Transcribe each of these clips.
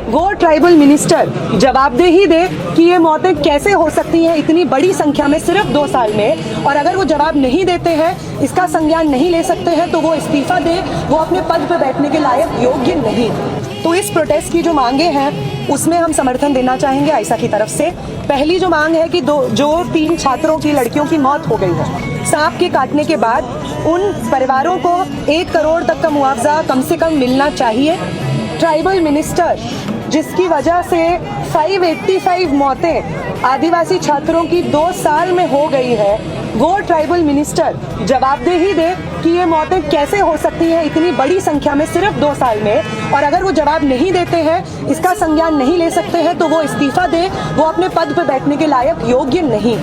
वो tribal minister जवाबदेही दे कि ये मौतें कैसे हो सकती हैं इतनी बड़ी संख्या में सिर्फ 2 साल में, और अगर वो जवाब नहीं देते हैं, इसका संज्ञान नहीं ले सकते हैं, तो वो इस्तीफा दे। वो अपने पद पर बैठने के लायक योग्य नहीं। तो इस प्रोटेस्ट की जो मांगे हैं उसमें हम समर्थन देना चाहेंगे आयशा की तरफ से। पहली जो मांग है कि जो 3 छात्रों की लड़कियों की मौत हो गई है सांप के काटने के बाद, उन परिवारों को 1 करोड़ तक का मुआवजा कम से कम मिलना चाहिए। ट्राइबल मिनिस्टर जिसकी वजह से 585 मौतें आदिवासी छात्रों की 2 साल में हो गई है, वो ट्राइबल मिनिस्टर जवाबदेही दे कि ये मौतें कैसे हो सकती हैं इतनी बड़ी संख्या में सिर्फ 2 साल में, और अगर वो जवाब नहीं देते हैं, इसका संज्ञान नहीं ले सकते हैं, तो वो इस्तीफा दे। वो अपने पद पर बैठने के लायक योग्य नहीं।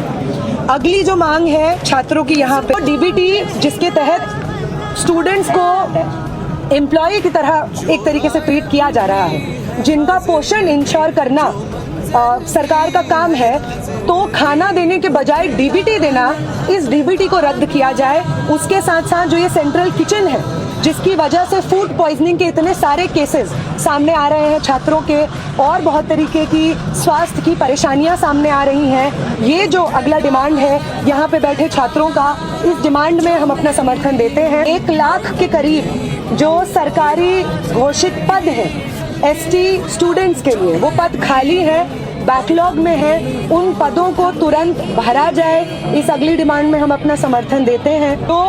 अगली जो मांग है छात्रों की यहाँ पे डीबीटी, जिसके तहत स्टूडेंट्स को एम्प्लॉय की तरह एक तरीके से ट्रीट किया जा रहा है, जिनका पोषण इंश्योर करना सरकार का काम है, तो खाना देने के बजाय डीबीटी देना, इस डीबीटी को रद्द किया जाए। उसके साथ साथ जो ये सेंट्रल किचन है, जिसकी वजह से फूड पॉइजनिंग के इतने सारे केसेस सामने आ रहे हैं छात्रों के, और बहुत तरीके की स्वास्थ्य की परेशानियां सामने आ रही हैं, ये जो अगला डिमांड है यहाँ पे बैठे छात्रों का, इस डिमांड में हम अपना समर्थन देते हैं। 1 लाख के करीब जो सरकारी घोषित पद हैं एसटी स्टूडेंट्स के लिए, वो पद खाली है, बैकलॉग में है, उन पदों को तुरंत भरा जाए। इस अगली डिमांड में हम अपना समर्थन देते हैं। तो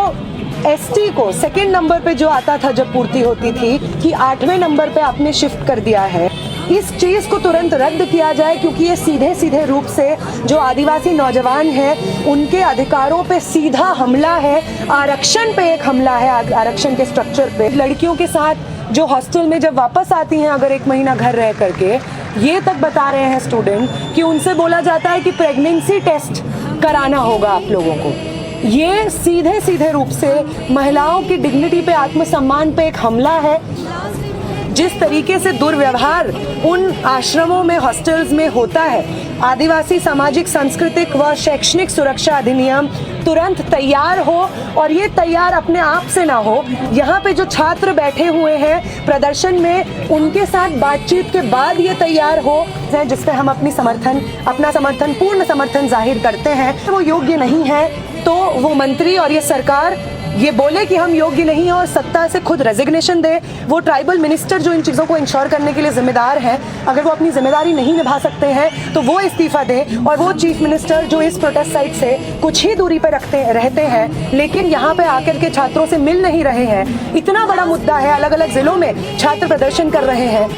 एसटी को 2nd नंबर पे जो आता था जब पूर्ति होती थी, कि 8वें नंबर पे आपने शिफ्ट कर दिया है, इस चीज को तुरंत रद्द किया जाए, क्योंकि ये सीधे सीधे रूप से जो आदिवासी नौजवान हैं उनके अधिकारों पे सीधा हमला है, आरक्षण पे एक हमला है, आरक्षण के स्ट्रक्चर पे। लड़कियों के साथ जो हॉस्टल में जब वापस आती हैं अगर 1 महीना घर रह करके, ये तक बता रहे हैं स्टूडेंट कि उनसे बोला जाता है कि प्रेगनेंसी टेस्ट कराना होगा आप लोगों को। ये सीधे सीधे रूप से महिलाओं की डिग्निटी पे, आत्मसम्मान पे एक हमला है। जिस तरीके से दुर्व्यवहार उन आश्रमों में, हॉस्टल्स में होता है, आदिवासी सामाजिक, सांस्कृतिक व शैक्षणिक सुरक्षा अधिनियम तुरंत तैयार हो, और ये तैयार अपने आप से ना हो। यहाँ पे जो छात्र बैठे हुए हैं प्रदर्शन में, उनके साथ बातचीत के बाद ये तैयार हो, जिस पे हम अपना समर्थन, पूर्ण समर्थन जाहिर करते हैं। वो योग्य नहीं है, तो वो मंत्री और ये सरकार ये बोले कि हम योग्य नहीं हैं और सत्ता से खुद रेजिग्नेशन दे। वो ट्राइबल मिनिस्टर जो इन चीज़ों को इंश्योर करने के लिए जिम्मेदार हैं, अगर वो अपनी जिम्मेदारी नहीं निभा सकते हैं तो वो इस्तीफा दे। और वो चीफ मिनिस्टर जो इस प्रोटेस्ट साइट से कुछ ही दूरी पर रहते हैं, लेकिन यहाँ पे आकर के छात्रों से मिल नहीं रहे हैं, इतना बड़ा मुद्दा है, अलग अलग जिलों में छात्र प्रदर्शन कर रहे हैं।